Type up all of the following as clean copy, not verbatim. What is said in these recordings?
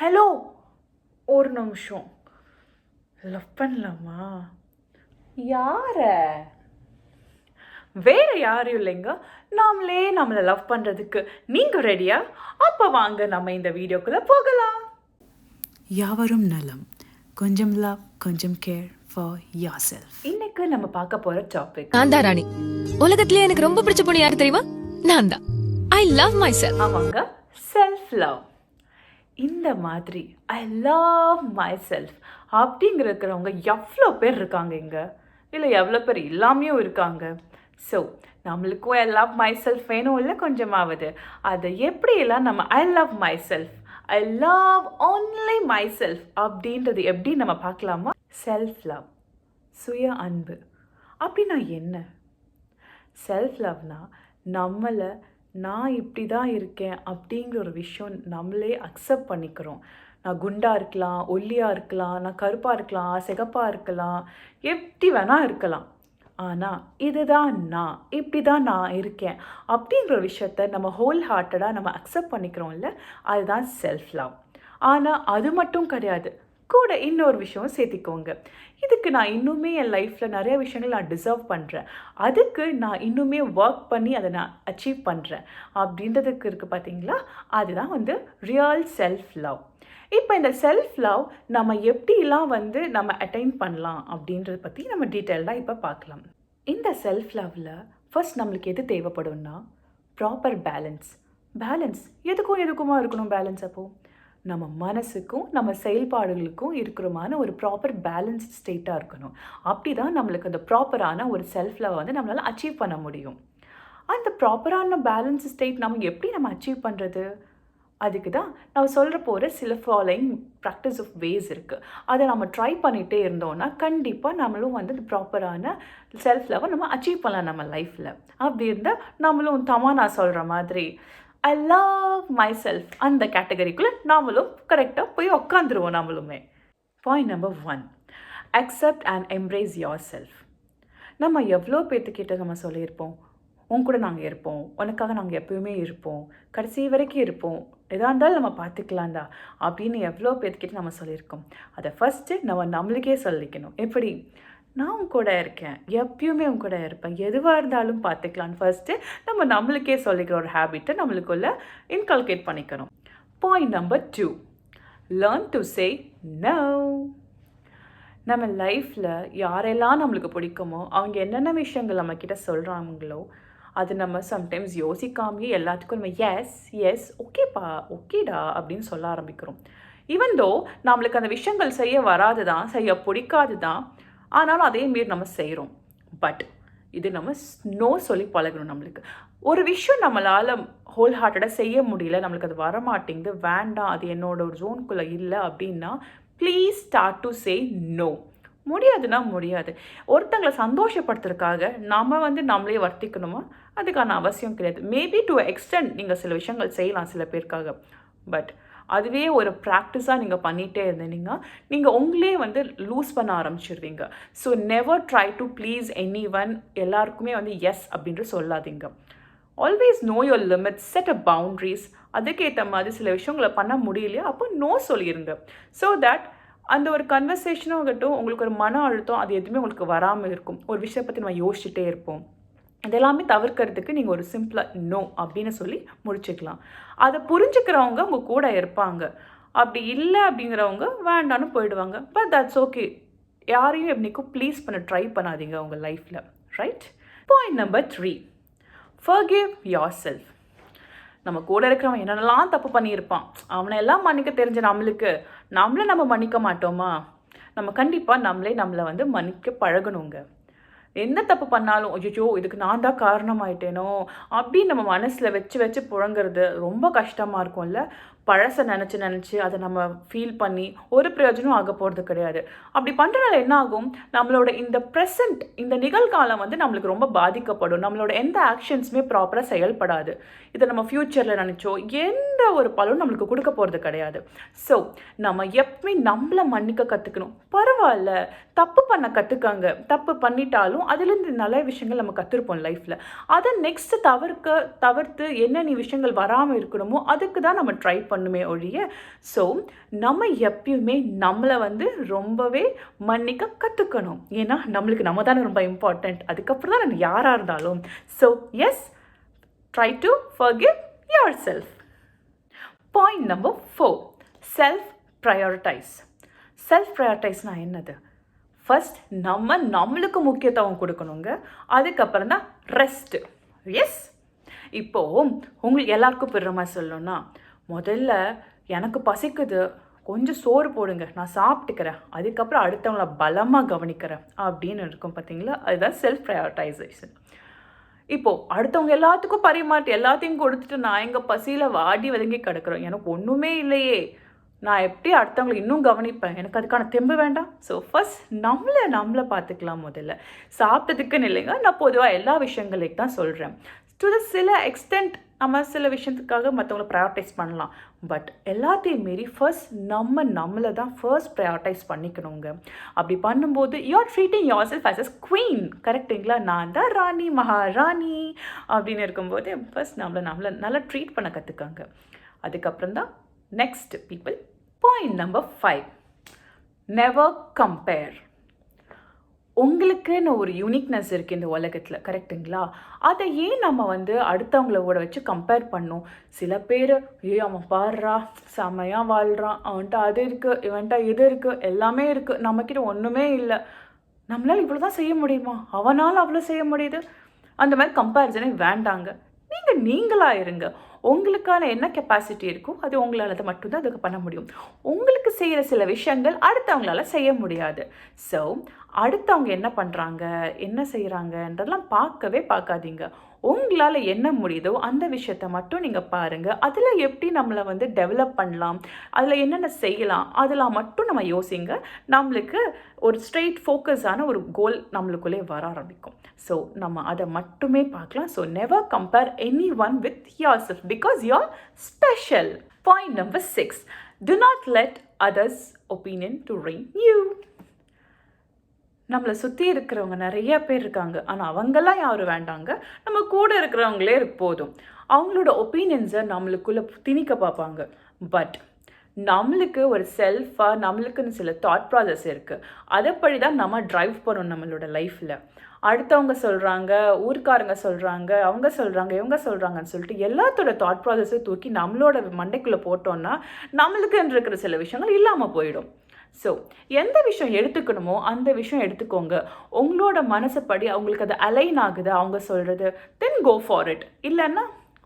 Hello, ஒரு நிமிஷம். Love பண்ணலாமா? யார? வேற யாரும் இல்லைங்க, நாமளே நம்மளை லவ் பண்ணுறதுக்கு. நீங்கள் ரெடியா? அப்போ வாங்க நம்ம இந்த வீடியோக்குள்ளே போகலாம். யாவரும் நலம், கொஞ்சம் லவ், கொஞ்சம் கேர் ஃபார் யோர் செல்ஃப். இன்னைக்கு நம்ம பார்க்க போகிற டாபிக் நான் தான் ராணி. உலகத்திலே எனக்கு ரொம்ப பிடிச்ச பொண்ணு யாரு தெரியுமா? நான் தான். I love my self. அவங்க செல்ஃப் லவ். இந்த மாதிரி ஐ லவ் மை செல்ஃப் அப்படிங்கிறவங்க எவ்வளோ பேர் இருக்காங்க இங்கே, இல்லை எவ்வளோ பேர் இல்லாமையும் இருக்காங்க. ஸோ நம்மளுக்கும் ஐ லவ் மை செல்ஃப் வேணும் இல்லை கொஞ்சமாவது. அதை எப்படியெல்லாம் நம்ம I love my self, I love only my self அப்படின்றது எப்படி நம்ம பார்க்கலாமா? செல்ஃப் லவ், சுய அன்பு அப்படின்னா என்ன? செல்ஃப் லவ்னா நம்மளை நான் இப்படி தான் இருக்கேன் அப்படிங்கிற ஒரு விஷயம் நம்மளே அக்செப்ட் பண்ணிக்கிறோம். நான் குண்டாக இருக்கலாம், ஒல்லியாக இருக்கலாம், நான் கருப்பாக இருக்கலாம், சிகப்பாக இருக்கலாம், எப்படி வேணால் இருக்கலாம். ஆனால் இதுதான் நான், இப்படி தான் நான் இருக்கேன் அப்படிங்கிற ஒரு விஷயத்த நம்ம ஹோல் ஹார்ட்டடாக நம்ம அக்செப்ட் பண்ணிக்கிறோம்ல, அதுதான் செல்ஃப் லவ். ஆனால் அது மட்டும் கிடையாது, கூட இன்னொரு விஷயம் சேர்த்திக்கோங்க. இதுக்கு நான் இன்னுமே என் லைஃப்பில் நிறைய விஷயங்கள் நான் டிசர்வ் பண்ணுறேன், அதுக்கு நான் இன்னுமே ஒர்க் பண்ணி அதை நான் அச்சீவ் பண்ணுறேன் அப்படின்றதுக்கு இருக்குது பார்த்தீங்களா, அதுதான் ரியல் செல்ஃப் லவ். இப்போ இந்த செல்ஃப் லவ் நம்ம எப்படிலாம் நம்ம அட்டைன் பண்ணலாம் அப்படின்றத பற்றி நம்ம டீட்டெயிலாக இப்போ பார்க்கலாம். இந்த செல்ஃப் லவ்வில் ஃபர்ஸ்ட் நம்மளுக்கு எது தேவைப்படும்னா ப்ராப்பர் பேலன்ஸ். பேலன்ஸ் எதுக்குமா இருக்கணும் பேலன்ஸ்? அப்போது நம்ம மனசுக்கும் நம்ம செயல்பாடுகளுக்கும் இருக்கிறமான ஒரு ப்ராப்பர் பேலன்ஸ்ட் ஸ்டேட்டாக இருக்கணும். அப்படி தான் நம்மளுக்கு அந்த ப்ராப்பரான ஒரு செல்ஃப் லவ் நம்மளால் அச்சீவ் பண்ண முடியும். அந்த ப்ராப்பரான பேலன்ஸ் ஸ்டேட் எப்படி நம்ம அச்சீவ் பண்ணுறது? அதுக்கு தான் நான் சொல்கிற போகிற சில ஃபாலோயிங் ப்ராக்டிஸ் ஆஃப் வேஸ் இருக்குது. அதை நம்ம ட்ரை பண்ணிகிட்டே இருந்தோம்னா கண்டிப்பாக நம்மளும் அந்த ப்ராப்பரான செல்ஃப் லவ்வை நம்ம அச்சீவ் பண்ணலாம் நம்ம லைஃப்பில். அப்படி இருந்தால் நம்மளும் நான் சொல்கிற மாதிரி ஐ லவ் மை செல்ஃப் அந்த கேட்டகரிக்குள்ளே நாமளும் கரெக்டாக போய் உக்காந்துருவோம் நம்மளுமே. Point number 1, accept and embrace your self. நம்ம எவ்வளோ பேர்த்துக்கிட்ட நம்ம சொல்லியிருப்போம், உன் கூட நாங்கள் இருப்போம், உனக்காக நாங்கள் எப்போயுமே இருப்போம், கடைசி வரைக்கும் இருப்போம், எதாக இருந்தாலும் நம்ம பார்த்துக்கலாம்டா அப்படின்னு எவ்வளோ பேர்த்துக்கிட்ட நம்ம சொல்லியிருக்கோம். அதை ஃபஸ்ட்டு நம்மளுக்கே சொல்லிக்கணும். எப்படி? நான் உன் கூட இருக்கேன், எப்பயுமே உன் கூட இருப்பேன், எதுவாக இருந்தாலும் பார்த்துக்கலான்னு ஃபர்ஸ்ட்டு நம்மளுக்கே சொல்லிக்கிற ஒரு ஹேபிட்டை நம்மளுக்குள்ள இன்கல்கேட் பண்ணிக்கணும். Point number 2, learn to say no. நம்ம லைஃப்பில் யாரெல்லாம் நம்மளுக்கு பிடிக்குமோ அவங்க என்னென்ன விஷயங்கள் நம்மக்கிட்ட சொல்கிறாங்களோ அது நம்ம சம்டைம்ஸ் யோசிக்காமையே எல்லாத்துக்கும் நம்ம எஸ் ஓகேப்பா ஓகேடா அப்படின்னு சொல்ல ஆரம்பிக்கிறோம். ஈவன் தோ நம்மளுக்கு அந்த விஷயங்கள் செய்ய வராது தான், செய்ய பிடிக்காது தான், ஆனாலும் அதே மாரி நம்ம செய்கிறோம். பட் இது நம்ம நோ சொல்லி பழகணும். நம்மளுக்கு ஒரு விஷயம் நம்மளால் ஹோல் ஹார்ட்டடாக செய்ய முடியல, நம்மளுக்கு அது வரமாட்டேங்குது, வேண்டாம், அது என்னோட ஒரு ஜோனுக்குள்ளே இல்லை அப்படின்னா please start to say no. முடியாதுன்னா முடியாது. ஒருத்தங்களை சந்தோஷப்படுத்துறதுக்காக நம்ம நம்மளே வர்த்திக்கணுமா? அதுக்கான அவசியம் கிடையாது. மேபி டு எக்ஸ்டெண்ட் நீங்கள் சில விஷயங்கள் செய்யலாம் சில பேருக்காக. பட் அதுவே ஒரு ப்ராக்டிஸாக நீங்கள் பண்ணிகிட்டே இருந்தீங்கன்னா நீங்கள் உங்களே லூஸ் பண்ண ஆரம்பிச்சிடுவீங்க. So never try to please anyone. எல்லாருக்குமே எஸ் அப்படின்ட்டு சொல்லாதீங்க. Always know your limits, set a boundaries. அதுக்கேற்ற மாதிரி சில விஷயங்களை பண்ண முடியலையா அப்போ நோ சொல்லிடுங்க. ஸோ தட் அந்த ஒரு கன்வர்சேஷனும் ஆகட்டும், உங்களுக்கு ஒரு மன அழுத்தம் அது எதுவுமே உங்களுக்கு வராமல் இருக்கும். ஒரு விஷயத்தை பற்றி நம்ம யோசிச்சுட்டே இருப்போம். இதெல்லாமே தவிர்க்கிறதுக்கு நீங்கள் ஒரு சிம்பிளாக நோ அப்படின்னு சொல்லி முடிச்சுக்கலாம். அதை புரிஞ்சுக்கிறவங்க உங்கள் கூட இருப்பாங்க, அப்படி இல்லை அப்படிங்கிறவங்க வேண்டான்னு போயிடுவாங்க. But that's okay. யாரையும் எப்படிக்கும் ப்ளீஸ் பண்ண ட்ரை பண்ணாதீங்க உங்கள் லைஃப்பில், right? Point number 3, forgive your self. நம்ம கூட இருக்கிறவன் என்னென்னலாம் தப்பு பண்ணியிருப்பான், அவனை எல்லாம் மன்னிக்க தெரிஞ்ச நம்மளை நம்ம மன்னிக்க மாட்டோமா? நம்ம கண்டிப்பாக நம்மளை மன்னிக்க பழகணுங்க. என்ன தப்பு பண்ணாலும் ஐயோ இதுக்கு நான் தான் காரணமாயிட்டேனோ அப்படின்னு நம்ம மனசில் வச்சு புழங்குறது ரொம்ப கஷ்டமாக இருக்கும்ல. பழசை நினச்சி அதை நம்ம ஃபீல் பண்ணி ஒரு பிரயோஜனம் ஆக போகிறது கிடையாது. அப்படி பண்ணுறதுனால என்ன ஆகும், நம்மளோட இந்த ப்ரெசண்ட் இந்த நிகழ்காலம் நம்மளுக்கு ரொம்ப பாதிக்கப்படும். நம்மளோட எந்த ஆக்ஷன்ஸுமே ப்ராப்பராக செயல்படாது. இதை நம்ம ஃப்யூச்சரில் நினச்சோ எந்த ஒரு பலனும் நம்மளுக்கு கொடுக்க போகிறது கிடையாது. ஸோ நம்ம எப்பவுமே நம்மளை மன்னிக்க கற்றுக்கணும். பரவாயில்ல, தப்பு பண்ண கற்றுக்காங்க, தப்பு பண்ணிட்டாலும் அதுலேருந்து நல்ல விஷயங்கள் நம்ம கற்றுருப்போம் லைஃப்பில். அதை நெக்ஸ்ட்டு தவிர்த்து என்னென்ன விஷயங்கள் வராமல் இருக்கணுமோ அதுக்கு தான் நம்ம ட்ரை பண்ணணும். பண்ணுமே ஒழிய. ஸோ நம்ம எப்பயுமே நம்மளை வந்து ரொம்பவே மன்னிக்க கற்றுக்கணும். ஏன்னா நம்மளுக்கு நம்ம தானே ரொம்ப இம்பார்ட்டண்ட். அதுக்கப்புறம் தான் நம்ம யாராக இருந்தாலும். So yes, try to forgive yourself. Point number 4, self prioritise. Self ப்ரையாரிட்டைஸ்னால் என்னது? ஃபர்ஸ்ட் நம்மளுக்கு முக்கியத்துவம் கொடுக்கணுங்க. அதுக்கப்புறம் தான் ரெஸ்ட்டு. எஸ், இப்போது உங்களுக்கு எல்லாருக்கும் பெறுற மாதிரி சொல்லணும்னா, முதல்ல எனக்கு பசிக்குது, கொஞ்சம் சோறு போடுங்க, நான் சாப்பிட்டுக்கிறேன், அதுக்கப்புறம் அடுத்தவங்கள பலமாக கவனிக்கிறேன் அப்படின்னு இருக்கும் பார்த்தீங்களா? அதுதான் செல்ஃப் ப்ரையாரிட்டைசேஷன். இப்போது அடுத்தவங்க எல்லாத்துக்கும் பரிமாற்றி எல்லாத்தையும் கொடுத்துட்டு நான் எங்கள் பசியில் வாடி வதங்கி கிடக்குறோம், எனக்கு ஒன்றுமே இல்லையே, நான் எப்படி அடுத்தவங்களை இன்னும் கவனிப்பேன், எனக்கு அதுக்கான தெம்பு வேண்டாம். ஸோ ஃபர்ஸ்ட் நம்மளை பார்த்துக்கலாம். முதல்ல சாப்பிட்டதுக்குன்னு இல்லைங்க, நான் பொதுவாக எல்லா விஷயங்களுக்கு தான் சொல்கிறேன். டு த சில எக்ஸ்டென்ட் நம்ம சில விஷயத்துக்காக மற்றவங்கள ப்ரையாரிட்டைஸ் பண்ணலாம். பட் எல்லாத்தையும் மீறி ஃபர்ஸ்ட் நம்மளை தான் ஃபர்ஸ்ட் ப்ரையாரிட்டைஸ் பண்ணிக்கணுங்க. அப்படி பண்ணும்போது you're treating yourself as a queen. கரெக்டுங்களா? நான் தான் ராணி, மகாராணி அப்படின்னு இருக்கும்போது ஃபர்ஸ்ட் நம்மளை நல்லா ட்ரீட் பண்ண கற்றுக்காங்க. அதுக்கப்புறம் தான் next people. Point number 5, never compare. உங்களுக்குன்னு ஒரு யூனிக்னஸ் இருக்குது இந்த உலகத்தில். கரெக்டுங்களா? அதை ஏன் நம்ம வந்து அடுத்தவங்களோட வச்சு கம்பேர் பண்ணோம்? சில பேர் அவன் பாடுறா செமையாக வாழ்கிறான், அவன்கிட்ட அது இருக்குது, இவன்கிட்ட இது இருக்குது, எல்லாமே இருக்குது, நம்மக்கிட்ட ஒன்றுமே இல்லை, நம்மளால் இவ்வளோ தான் செய்ய முடியுமா, அவனால் அவ்வளோ செய்ய முடியுது. அந்த மாதிரி கம்பேரிசனே வேண்டாங்க. நீங்களாக இருங்க. உங்களுக்கான என்ன கெப்பாசிட்டி இருக்கோ அது உங்களால் அதை மட்டும்தான் அதுக்கு பண்ண முடியும். உங்களுக்கு செய்கிற சில விஷயங்கள் அடுத்தவங்களால செய்ய முடியாது. ஸோ அடுத்தவங்க என்ன பண்ணுறாங்க, என்ன செய்கிறாங்கன்றதெல்லாம் பார்க்காதீங்க. உங்களால் என்ன முடியுதோ அந்த விஷயத்த மட்டும் நீங்கள் பாருங்கள். அதில் எப்படி நம்மளை வந்து டெவலப் பண்ணலாம், அதில் என்னென்ன செய்யலாம், அதெல்லாம் மட்டும் நம்ம யோசிங்க. நம்மளுக்கு ஒரு ஸ்ட்ரெயிட் ஃபோக்கஸான ஒரு கோல் நம்மளுக்குள்ளே வர ஆரம்பிக்கும். ஸோ நம்ம அதை மட்டுமே பார்க்கலாம். So never compare any one with your self because you are special. Point number 6, do not let others' opinion to reign you. நம்மளை சுற்றி இருக்கிறவங்க நிறைய பேர் இருக்காங்க, ஆனால் அவங்கெல்லாம் யாரும் வேண்டாங்க, நம்ம கூட இருக்கிறவங்களே போதும். அவங்களோட ஒப்பீனியன்ஸை நம்மளுக்குள்ளே திணிக்க பார்ப்பாங்க. பட் நம்மளுக்கு ஒரு செல்ஃபாக நம்மளுக்குன்னு சில தாட் ப்ராசஸ் இருக்குது. அதைப்படி தான் நம்ம ட்ரைவ் பண்ணணும் நம்மளோட லைஃப்பில். அடுத்தவங்க சொல்கிறாங்க, ஊர்க்காரங்க சொல்கிறாங்க, அவங்க சொல்கிறாங்க, இவங்க சொல்கிறாங்கன்னு சொல்லிட்டு எல்லாத்தோட தாட் ப்ராசஸை தூக்கி நம்மளோட மண்டைக்குள்ளே போட்டோன்னா நம்மளுக்குன்னு இருக்கிற சில விஷயங்கள் இல்லாமல் போயிடும். ஸோ எந்த விஷயம் எடுத்துக்கணுமோ அந்த விஷயம் எடுத்துக்கோங்க. உங்களோட மனசுப்படி அவங்களுக்கு அது அலைன் ஆகுது அவங்க சொல்கிறது, தென் கோ ஃபார் இட். இல்லைன்னா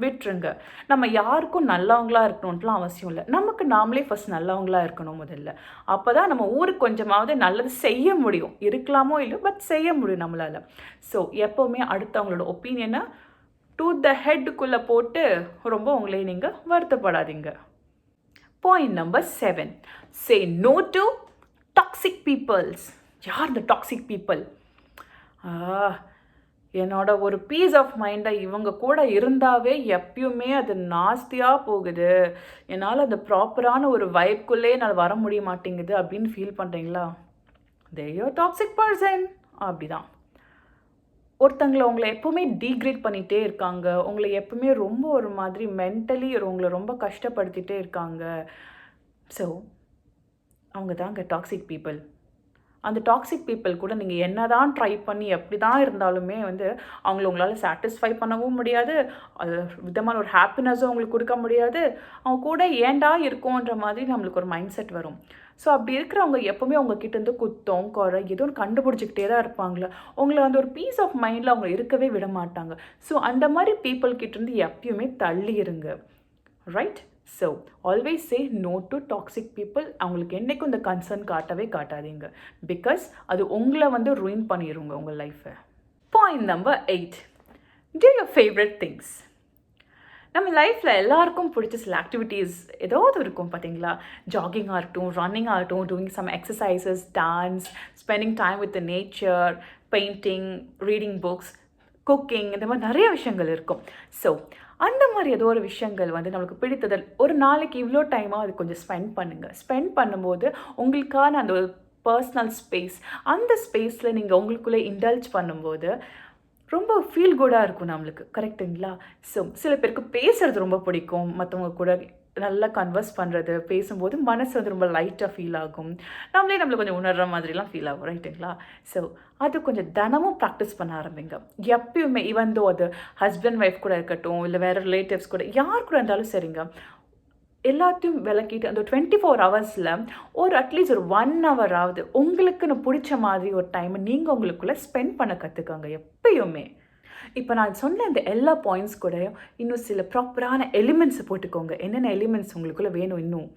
விட்டுருங்க. நம்ம யாருக்கும் நல்லவங்களாக இருக்கணுன்ட்டுலாம் அவசியம் இல்லை. நமக்கு நாமளே ஃபஸ்ட் நல்லவங்களாக இருக்கணும் முதல்ல. அப்போ தான் நம்ம ஊருக்கு கொஞ்சமாவது நல்லது செய்ய முடியும். இருக்கலாமோ இல்லை, பட் செய்ய முடியும் நம்மளால். ஸோ எப்போவுமே அடுத்தவங்களோட ஒப்பீனியனை டு த ஹெட்டுக்குள்ளே போட்டு ரொம்ப உங்களே நீங்கள் வருத்தப்படாதீங்க. Point number 7, say no to toxic peoples. யார் இந்த டாக்ஸிக் பீப்புள்? என்னோட ஒரு பீஸ் ஆஃப் மைண்டை இவங்க கூட இருந்தாவே எப்பயுமே அது நாஸ்தியாக போகுது, என்னால் அந்த ப்ராப்பரான ஒரு வைப்குள்ளே என்னால் வர முடிய மாட்டேங்குது அப்படின்னு ஃபீல் பண்ணுறீங்களா? தேயோ டாக்ஸிக் பர்சன். அப்படி தான் ஒருத்தங்களை உங்களை எப்போவுமே டீக்ரேட் பண்ணிகிட்டே இருக்காங்க, உங்களை எப்பவுமே ரொம்ப ஒரு மாதிரி மென்டலி உங்களை ரொம்ப கஷ்டப்படுத்திகிட்டே இருக்காங்க. ஸோ அவங்க தாங்க டாக்ஸிக் பீப்புள். அந்த டாக்ஸிக் பீப்புள் கூட நீங்கள் என்ன தான் ட்ரை பண்ணி எப்படி தான் இருந்தாலுமே வந்து அவங்கள உங்களால் சாட்டிஸ்ஃபை பண்ணவும் முடியாது, அது விதமான ஒரு ஹாப்பினஸும் அவங்களுக்கு கொடுக்க முடியாது. அவங்க கூட ஏண்டா இருக்கோன்ற மாதிரி நம்மளுக்கு ஒரு மைண்ட் செட் வரும். ஸோ அப்படி இருக்கிறவங்க எப்போவுமே உங்ககிட்டேருந்து குத்தம் குறை ஏதோ ஒன்று கண்டுபிடிச்சிக்கிட்டே தான் இருப்பாங்களே, உங்களை அந்த ஒரு பீஸ் ஆஃப் மைண்டில் அவங்க இருக்கவே விட மாட்டாங்க. ஸோ அந்த மாதிரி பீப்புள்கிட்டேருந்து எப்பயுமே தள்ளி இருங்க. Right? So always say no to toxic people. அவங்களுக்கு என்றைக்கும் இந்த கன்சர்ன் காட்டாதீங்க. பிகாஸ் அது உங்களை வந்து ரூயின் பண்ணிடுங்க உங்கள் லைஃப்பை. Point number 8, do your favorite things. நம்ம லைஃப்பில் எல்லாருக்கும் பிடிச்ச சில ஆக்டிவிட்டீஸ் ஏதாவது இருக்கும் பார்த்தீங்களா? ஜாகிங்காக இருக்கட்டும், ரன்னிங் ஆகட்டும், doing some exercises, dance, spending time with nature, painting, reading books, cooking, இந்த மாதிரி நிறைய விஷயங்கள் இருக்கும். ஸோ அந்த மாதிரி ஏதோ ஒரு விஷயங்கள் வந்து நம்மளுக்கு பிடித்தது ஒரு நாளைக்கு இவ்வளோ டைமாக அது கொஞ்சம் ஸ்பெண்ட் பண்ணுங்கள். ஸ்பெண்ட் பண்ணும்போது உங்களுக்கான அந்த ஒரு பர்சனல் ஸ்பேஸ், அந்த ஸ்பேஸில் நீங்கள் உங்களுக்குள்ளே இன்டல்ஜ் பண்ணும்போது ரொம்ப ஃபீல் குட்டாக இருக்கும் நம்மளுக்கு. கரெக்டுங்களா? ஸோ சில பேருக்கு பேசுகிறது ரொம்ப பிடிக்கும், மற்றவங்க கூட நல்லா கன்வர்ஸ் பண்ணுறது பேசும்போது மனசு வந்து ரொம்ப லைட்டாக ஃபீல் ஆகும். நம்மளை கொஞ்சம் உணர்கிற மாதிரிலாம் ஃபீல் ஆகும், ரைட்டுங்களா? ஸோ அது கொஞ்சம் தினமும் ப்ராக்டிஸ் பண்ண ஆரம்பிங்க. எப்பயுமே ஈவன் தோ அது ஹஸ்பண்ட் ஒய்ஃப் கூட இருக்கட்டும், இல்லை வேறு ரிலேட்டிவ்ஸ் கூட, யார் கூட இருந்தாலும் சரிங்க, எல்லாத்தையும் விளக்கிட்டு அந்த 24 ஹவர்ஸில் ஒரு அட்லீஸ்ட் ஒரு 1 ஹவராவது உங்களுக்குன்னு பிடிச்ச மாதிரி ஒரு டைமை நீங்கள் உங்களுக்குள்ளே ஸ்பெண்ட் பண்ண கற்றுக்கோங்க எப்பயுமே. இப்போ நான் சொன்ன இந்த எல்லா பாயிண்ட்ஸ் கூட இன்னும் சில ப்ராப்பரான எலிமெண்ட்ஸை போட்டுக்கோங்க. என்னென்ன எலிமெண்ட்ஸ் உங்களுக்குள்ளே வேணும்? இன்னும்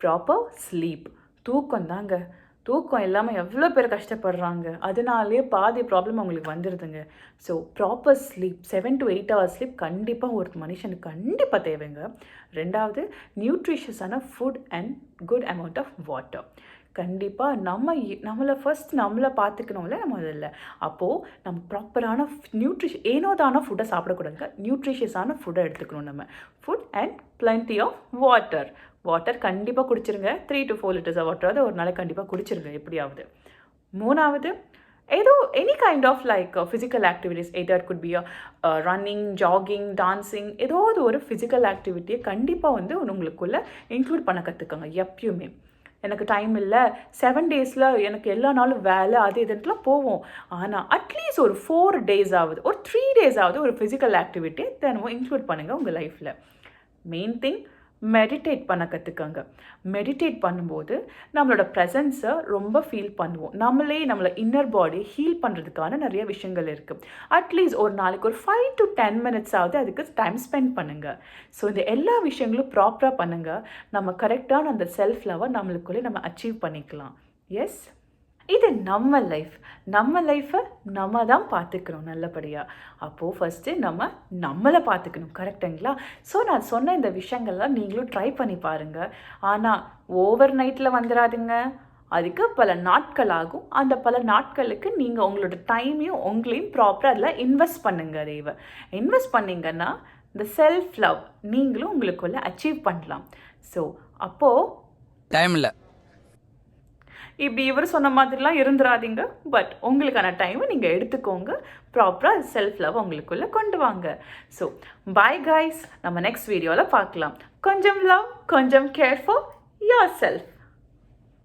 ப்ராப்பர் ஸ்லீப், தூக்கம் தாங்க. தூக்கம் இல்லாமல் எவ்வளோ பேர் கஷ்டப்படுறாங்க. அதனாலே பாதி ப்ராப்ளம் அவங்களுக்கு வந்துடுதுங்க. So proper sleep 7 to 8 hours sleep கண்டிப்பாக ஒரு மனுஷனுக்கு கண்டிப்பாக தேவைங்க. 2வது நியூட்ரிஷியஸான food and good amount of water. கண்டிப்பாக நம்மளை நம்மளை பார்த்துக்கணும்ல நம்ம அதில். அப்போது நம்ம ப்ராப்பரான ஏனோ தானோ ஃபுட்டை சாப்பிடக்கூடாதுங்க. நியூட்ரிஷியஸான ஃபுட்டை எடுத்துக்கணும் நம்ம. Food and plenty of water கண்டிப்பாக குடிச்சிருங்க. 3 to 4 liters ஆஃப் வாட்டராவது ஒரு நாளைக்கு கண்டிப்பாக குடிச்சிருங்க எப்படியாவது. 3வது ஏதோ any kind of like physical activities, either could be running, jogging, dancing, ஏதாவது ஒரு ஃபிசிக்கல் ஆக்டிவிட்டியை கண்டிப்பாக வந்து உங்களுக்குள்ளே இன்க்ளூட் பண்ண கற்றுக்கோங்க எப்பயுமே. எனக்கு டைம் இல்லை, 7 டேஸில் எனக்கு எல்லா நாளும் வேலை அது இதுன்ட்டுலாம் போவோம். ஆனால் அட்லீஸ்ட் ஒரு 4 டேஸ் ஆகுது, ஒரு 3 டேஸ் ஆகுது ஒரு ஃபிசிக்கல் ஆக்டிவிட்டி தினமும் இன்க்ளூட் பண்ணுங்கள் உங்கள் லைஃப்பில். மெயின் திங், மெடிடேட் பண்ண கற்றுக்கங்க. மெடிடேட் பண்ணும்போது நம்மளோட ப்ரெசன்ஸை ரொம்ப ஃபீல் பண்ணுவோம். நம்மளை இன்னர் பாடி ஹீல் பண்ணுறதுக்கான நிறைய விஷயங்கள் இருக்குது. அட்லீஸ்ட் ஒரு நாளைக்கு ஒரு 5 to 10 minutes ஆகுது அதுக்கு டைம் ஸ்பெண்ட் பண்ணுங்கள். ஸோ இந்த எல்லா விஷயங்களும் ப்ராப்பராக பண்ணுங்கள். நம்ம கரெக்டான அந்த செல்ஃப் லவ்வை நம்மளுக்குள்ளே நம்ம அச்சீவ் பண்ணிக்கலாம். எஸ், இது நம்ம லைஃப்பை நம்ம தான் பார்த்துக்கணும் நல்லபடியாக. அப்போது ஃபஸ்ட்டு நம்மளை பார்த்துக்கணும், கரெக்டுங்களா? ஸோ நான் சொன்ன இந்த விஷயங்கள்லாம் நீங்களும் ட்ரை பண்ணி பாருங்கள். ஆனால் ஓவர் நைட்டில் வந்துடாதுங்க. அதுக்கு பல நாட்கள் ஆகும். அந்த பல நாட்களுக்கு நீங்கள் உங்களோட டைமையும் உங்களையும் ப்ராப்பராக அதில் இன்வெஸ்ட் பண்ணுங்கள். இன்வெஸ்ட் பண்ணிங்கன்னா இந்த செல்ஃப் லவ் நீங்களும் உங்களுக்குள்ளே அச்சீவ் பண்ணலாம். ஸோ அப்போது டைம் இல்லை, இப்படி இவர் சொன்ன மாதிரிலாம் இருந்துடாதீங்க. பட் உங்களுக்கான டைமை நீங்கள் எடுத்துக்கோங்க. ப்ராப்பராக செல்ஃப் லவ் உங்களுக்குள்ளே கொண்டு வாங்க. ஸோ பாய் கைஸ், நம்ம நெக்ஸ்ட் வீடியோவில் பார்க்கலாம். கொஞ்சம் லவ், கொஞ்சம் கேர் ஃபார் யுவர் செல்ஃப்.